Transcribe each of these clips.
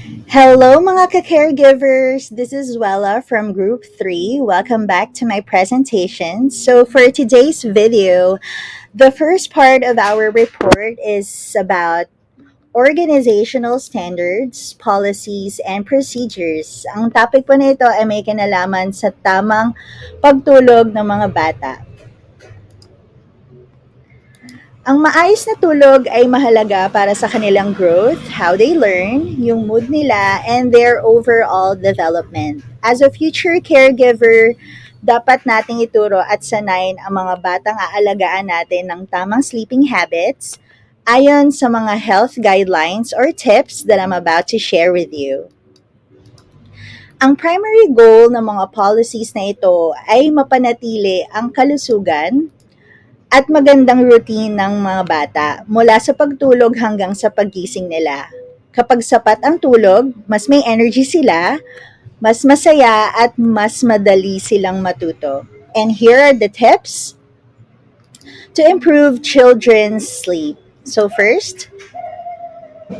Hello mga ka-caregivers! This is Wella from Group 3. Welcome back to my presentation. So for today's video, the first part of our report is about organizational standards, policies, and procedures. Ang topic po nito ay may kinalaman sa tamang pagtulog ng mga bata. Ang maayos na tulog ay mahalaga para sa kanilang growth, how they learn, yung mood nila, and their overall development. As a future caregiver, dapat nating ituro at sanayin ang mga batang aalagaan natin ng tamang sleeping habits ayon sa mga health guidelines or tips that I'm about to share with you. Ang primary goal ng mga policies na ito ay mapanatili ang kalusugan at magandang routine ng mga bata mula sa pagtulog hanggang sa paggising nila. Kapag sapat ang tulog, mas may energy sila, mas masaya at mas madali silang matuto. And here are the tips to improve children's sleep. So first,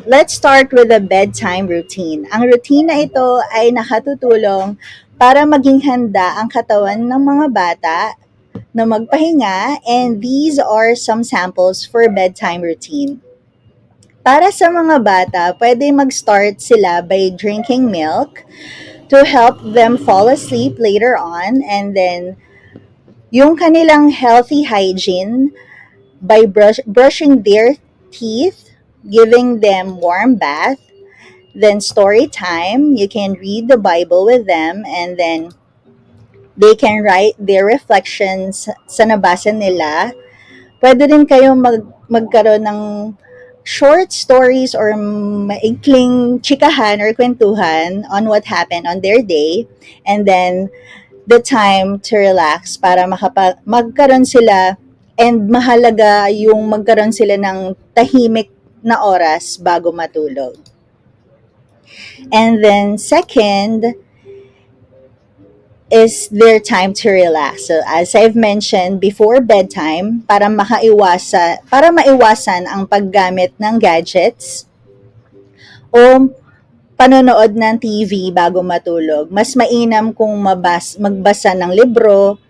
let's start with a bedtime routine. Ang routine na ito ay nakatutulong para maging handa ang katawan ng mga bata na magpahinga, and these are some samples for bedtime routine. Para sa mga bata, pwede mag-start sila by drinking milk to help them fall asleep later on, and then yung kanilang healthy hygiene by brushing their teeth, giving them warm bath, then story time, you can read the Bible with them, and then they can write their reflections sa nabasa nila. Pwede rin kayong magkaroon ng short stories or maikling chikahan or kwentuhan on what happened on their day, and then the time to relax para magkaroon sila, and mahalaga yung magkaroon sila ng tahimik na oras bago matulog. And then second is their time to relax. So as I've mentioned before bedtime, para maiwasan ang paggamit ng gadgets o panonood ng TV bago matulog. Mas mainam kung magbasa ng libro,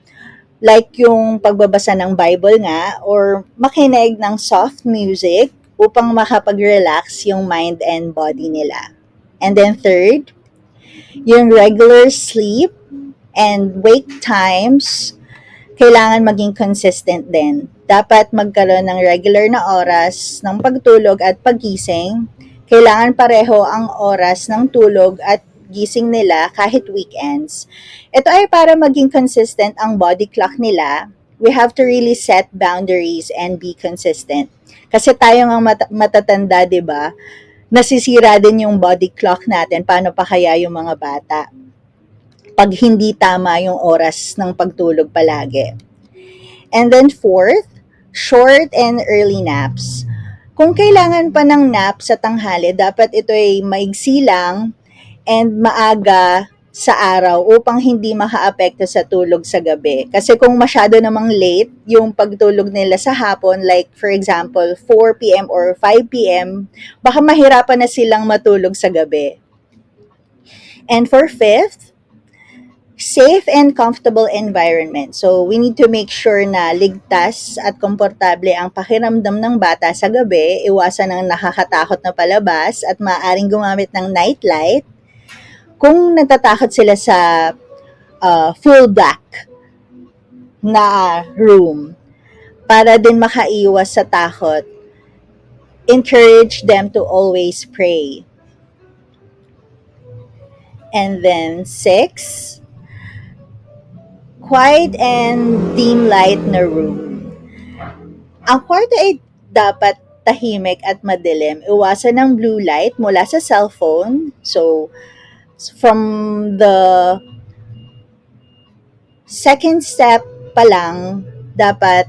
like yung pagbabasa ng Bible nga, or makinig ng soft music upang makapag-relax yung mind and body nila. And then third, yung regular sleep and wake times, kailangan maging consistent din. Dapat magkaroon ng regular na oras ng pagtulog at paggising. Kailangan pareho ang oras ng tulog at gising nila kahit weekends. Ito ay para maging consistent ang body clock nila. We have to really set boundaries and be consistent. Kasi tayo ng matatanda, 'di ba? Nasisira din yung body clock natin. Paano pa kaya yung mga bata pag hindi tama yung oras ng pagtulog palagi? And then fourth, short and early naps. Kung kailangan pa ng nap sa tanghali, dapat ito ay maigsi lang and maaga sa araw upang hindi makaapekto sa tulog sa gabi. Kasi kung masyado namang late yung pagtulog nila sa hapon, like for example 4 p.m. or 5 p.m., baka mahirapan na silang matulog sa gabi. And for fifth, safe and comfortable environment. So, we need to make sure na ligtas at komportable ang pakiramdam ng bata sa gabi, iwasan ang nakakatakot na palabas at maaaring gumamit ng night light kung natatakot sila sa full black na room. Para din makaiwas sa takot, encourage them to always pray. And then six, quiet and dim light na room. Ang kwarto ay dapat tahimik at madilim. Iwasan ng blue light mula sa cellphone. So, from the second step pa lang, dapat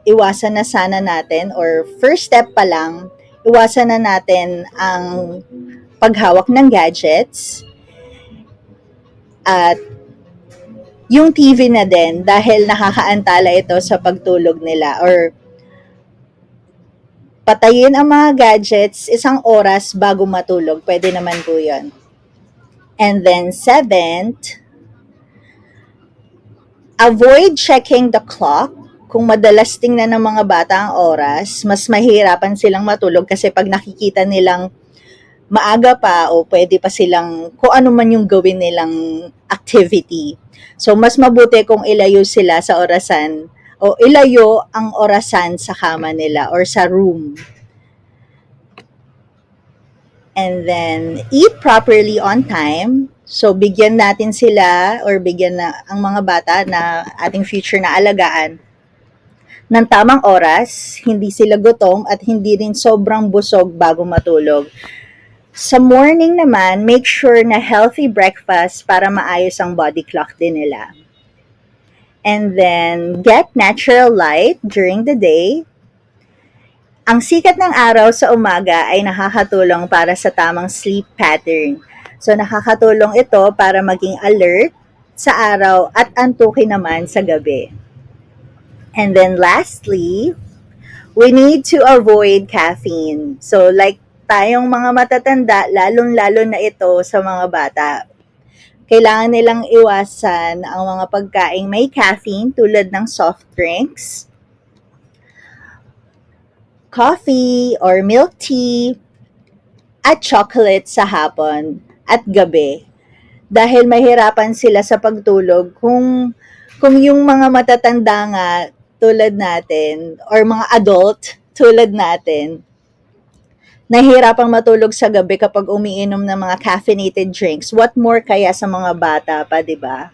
iwasan na sana natin, or first step pa lang, iwasan na natin ang paghawak ng gadgets at yung TV na din, dahil nakakaantala ito sa pagtulog nila, or patayin ang mga gadgets 1 oras bago matulog. Pwede naman po yun. And then seventh, avoid checking the clock. Kung madalas tingnan ng mga bata ang oras, mas mahirapan silang matulog kasi pag nakikita nilang maaga pa o pwede pa silang kung ano man yung gawin nilang activity. So, mas mabuti kung ilayo sila sa orasan o ilayo ang orasan sa kama nila or sa room. And then, eat properly on time. So, bigyan natin sila or bigyan na ang mga bata na ating future na alagaan ng tamang oras, hindi sila gutom at hindi rin sobrang busog bago matulog. Sa morning naman, make sure na healthy breakfast para maayos ang body clock din nila. And then, get natural light during the day. Ang sikat ng araw sa umaga ay nakakatulong para sa tamang sleep pattern. So, nakakatulong ito para maging alert sa araw at antukin naman sa gabi. And then lastly, we need to avoid caffeine. So like tayong mga matatanda, lalong-lalo na ito sa mga bata. Kailangan nilang iwasan ang mga pagkaing may caffeine tulad ng soft drinks, coffee or milk tea, at chocolate sa hapon at gabi. Dahil mahirapan sila sa pagtulog kung yung mga matatanda nga tulad natin or mga adult tulad natin, nahihirapang matulog sa gabi kapag umiinom ng mga caffeinated drinks. What more kaya sa mga bata pa, di ba?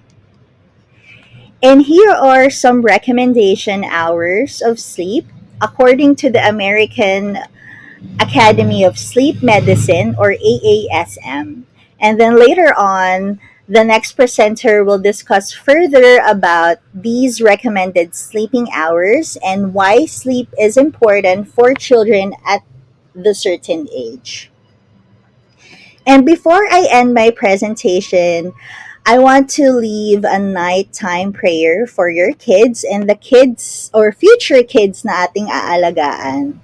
And here are some recommendation hours of sleep according to the American Academy of Sleep Medicine or AASM. And then later on, the next presenter will discuss further about these recommended sleeping hours and why sleep is important for children at the certain age. And before I end my presentation, I want to leave a nighttime prayer for your kids and the kids or future kids na ating aalagaan.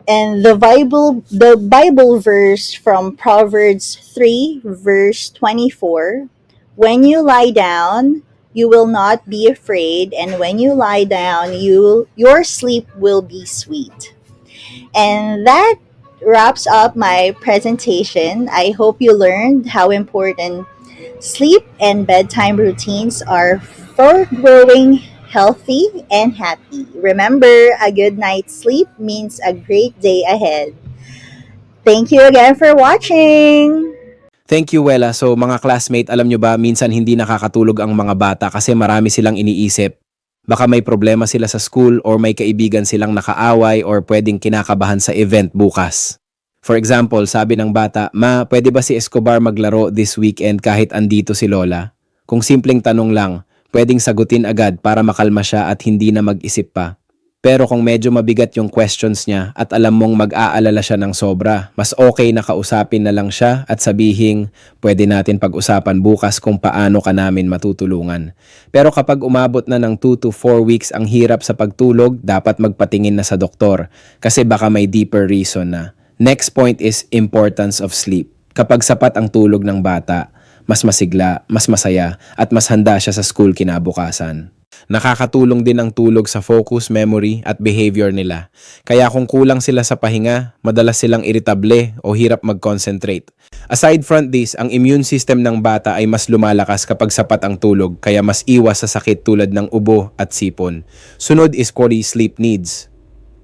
And the Bible verse from Proverbs 3 verse 24, when you lie down, you will not be afraid, and when you lie down, your sleep will be sweet. And that wraps up my presentation. I hope you learned how important sleep and bedtime routines are for growing healthy and happy. Remember, a good night's sleep means a great day ahead. Thank you again for watching! Thank you, Wella. So mga classmate, alam nyo ba, minsan hindi nakakatulog ang mga bata kasi marami silang iniisip. Baka may problema sila sa school or may kaibigan silang nakaaway or pwedeng kinakabahan sa event bukas. For example, sabi ng bata, "Ma, pwede ba si Escobar maglaro this weekend kahit andito si Lola?" Kung simpleng tanong lang, pwedeng sagutin agad para makalma siya at hindi na mag-isip pa. Pero kung medyo mabigat yung questions niya at alam mong mag-aalala siya ng sobra, mas okay na kausapin na lang siya at sabihing, pwede natin pag-usapan bukas kung paano ka namin matutulungan. Pero kapag umabot na ng 2 to 4 weeks ang hirap sa pagtulog, dapat magpatingin na sa doktor kasi baka may deeper reason na. Next point is importance of sleep. Kapag sapat ang tulog ng bata, mas masigla, mas masaya, at mas handa siya sa school kinabukasan. Nakakatulong din ang tulog sa focus, memory, at behavior nila. Kaya kung kulang sila sa pahinga, madalas silang iritable o hirap mag-concentrate. Aside from this, ang immune system ng bata ay mas lumalakas kapag sapat ang tulog, kaya mas iwas sa sakit tulad ng ubo at sipon. Sunod is quality sleep needs.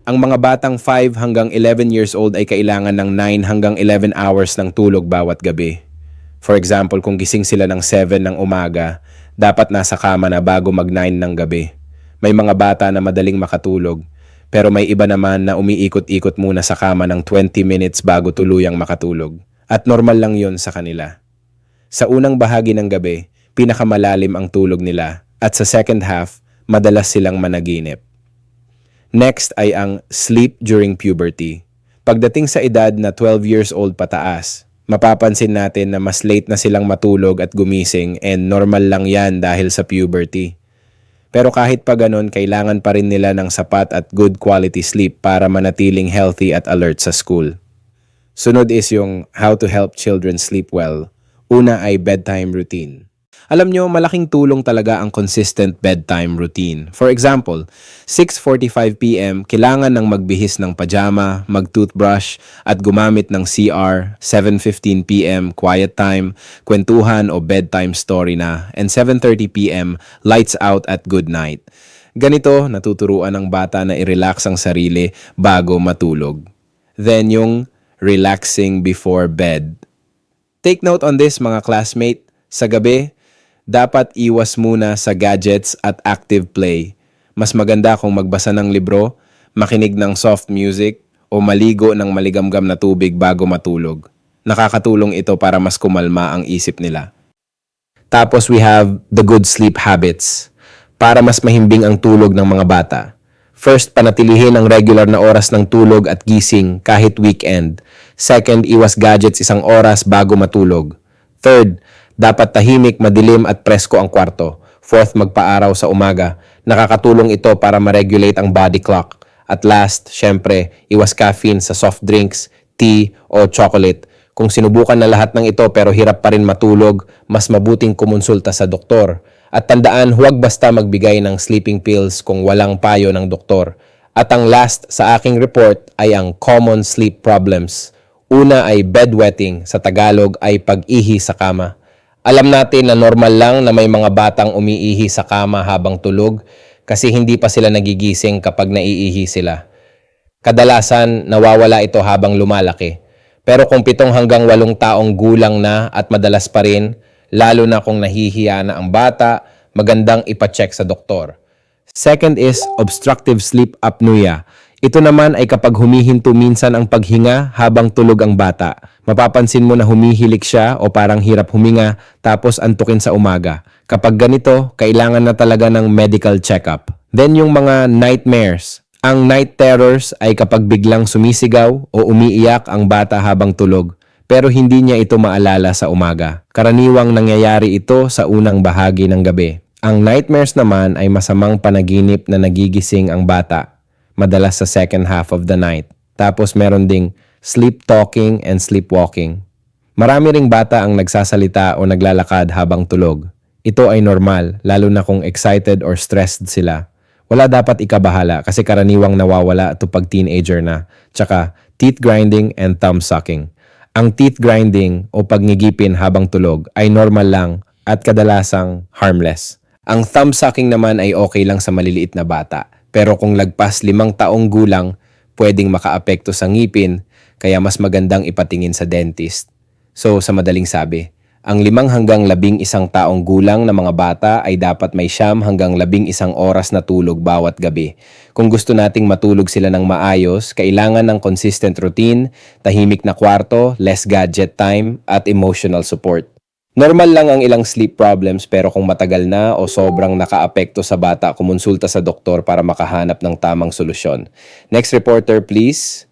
Ang mga batang 5 hanggang 11 years old ay kailangan ng 9 hanggang 11 hours ng tulog bawat gabi. For example, kung gising sila ng 7 ng umaga, dapat nasa kama na bago mag-9 ng gabi. May mga bata na madaling makatulog, pero may iba naman na umiikot-ikot muna sa kama ng 20 minutes bago tuluyang makatulog. At normal lang yon sa kanila. Sa unang bahagi ng gabi, pinakamalalim ang tulog nila, at sa second half, madalas silang managinip. Next ay ang sleep during puberty. Pagdating sa edad na 12 years old pataas, mapapansin natin na mas late na silang matulog at gumising and normal lang yan dahil sa puberty. Pero kahit pa ganun, kailangan pa rin nila ng sapat at good quality sleep para manatiling healthy at alert sa school. Sunod is yung how to help children sleep well. Una ay bedtime routine. Alam nyo, malaking tulong talaga ang consistent bedtime routine. For example, 6:45 p.m. kailangan ng magbihis ng pajama, mag-toothbrush, at gumamit ng CR. 7:15 p.m. quiet time, kwentuhan o bedtime story na. And 7:30 p.m. lights out at good night. Ganito, natuturuan ng bata na i-relax ang sarili bago matulog. Then yung relaxing before bed. Take note on this mga classmate, sa gabi, dapat iwas muna sa gadgets at active play. Mas maganda kung magbasa ng libro, makinig ng soft music, o maligo ng maligamgam na tubig bago matulog. Nakakatulong ito para mas kumalma ang isip nila. Tapos we have the good sleep habits, para mas mahimbing ang tulog ng mga bata. First, panatilihin ang regular na oras ng tulog at gising kahit weekend. Second, iwas gadgets 1 oras bago matulog. Third, dapat tahimik, madilim at presko ang kwarto. Fourth, magpaaraw sa umaga. Nakakatulong ito para ma-regulate ang body clock. At last, syempre, iwas caffeine sa soft drinks, tea o chocolate. Kung sinubukan na lahat ng ito pero hirap pa rin matulog, mas mabuting kumonsulta sa doktor. At tandaan, huwag basta magbigay ng sleeping pills kung walang payo ng doktor. At ang last sa aking report ay ang common sleep problems. Una ay bedwetting, sa Tagalog ay pag-ihi sa kama. Alam natin na normal lang na may mga batang umiihi sa kama habang tulog kasi hindi pa sila nagigising kapag naiihi sila. Kadalasan, nawawala ito habang lumalaki. Pero kung 7 hanggang 8 taong gulang na at madalas pa rin, lalo na kung nahihiya na ang bata, magandang ipacheck sa doktor. Second is obstructive sleep apnea. Ito naman ay kapag humihinto minsan ang paghinga habang tulog ang bata. Mapapansin mo na humihilik siya o parang hirap huminga tapos antukin sa umaga. Kapag ganito, kailangan na talaga ng medical check-up. Then yung mga nightmares. Ang night terrors ay kapag biglang sumisigaw o umiiyak ang bata habang tulog, pero hindi niya ito maalala sa umaga. Karaniwang nangyayari ito sa unang bahagi ng gabi. Ang nightmares naman ay masamang panaginip na nagigising ang bata, madalas sa second half of the night. Tapos meron ding sleep talking and sleepwalking. Marami ring bata ang nagsasalita o naglalakad habang tulog. Ito ay normal, lalo na kung excited or stressed sila. Wala dapat ikabahala kasi karaniwang nawawala ito pag teenager na. Tsaka teeth grinding and thumb sucking. Ang teeth grinding o pagngigipin habang tulog ay normal lang at kadalasang harmless. Ang thumb sucking naman ay okay lang sa maliliit na bata. Pero kung lagpas 5 taong gulang, pwedeng makaapekto sa ngipin, kaya mas magandang ipatingin sa dentist. So, sa madaling sabi, ang 5 hanggang 11 taong gulang na mga bata ay dapat may 9 hanggang 11 oras na tulog bawat gabi. Kung gusto nating matulog sila ng maayos, kailangan ng consistent routine, tahimik na kwarto, less gadget time, at emotional support. Normal lang ang ilang sleep problems pero kung matagal na o sobrang nakaapekto sa bata, kumonsulta sa doktor para makahanap ng tamang solusyon. Next reporter, please.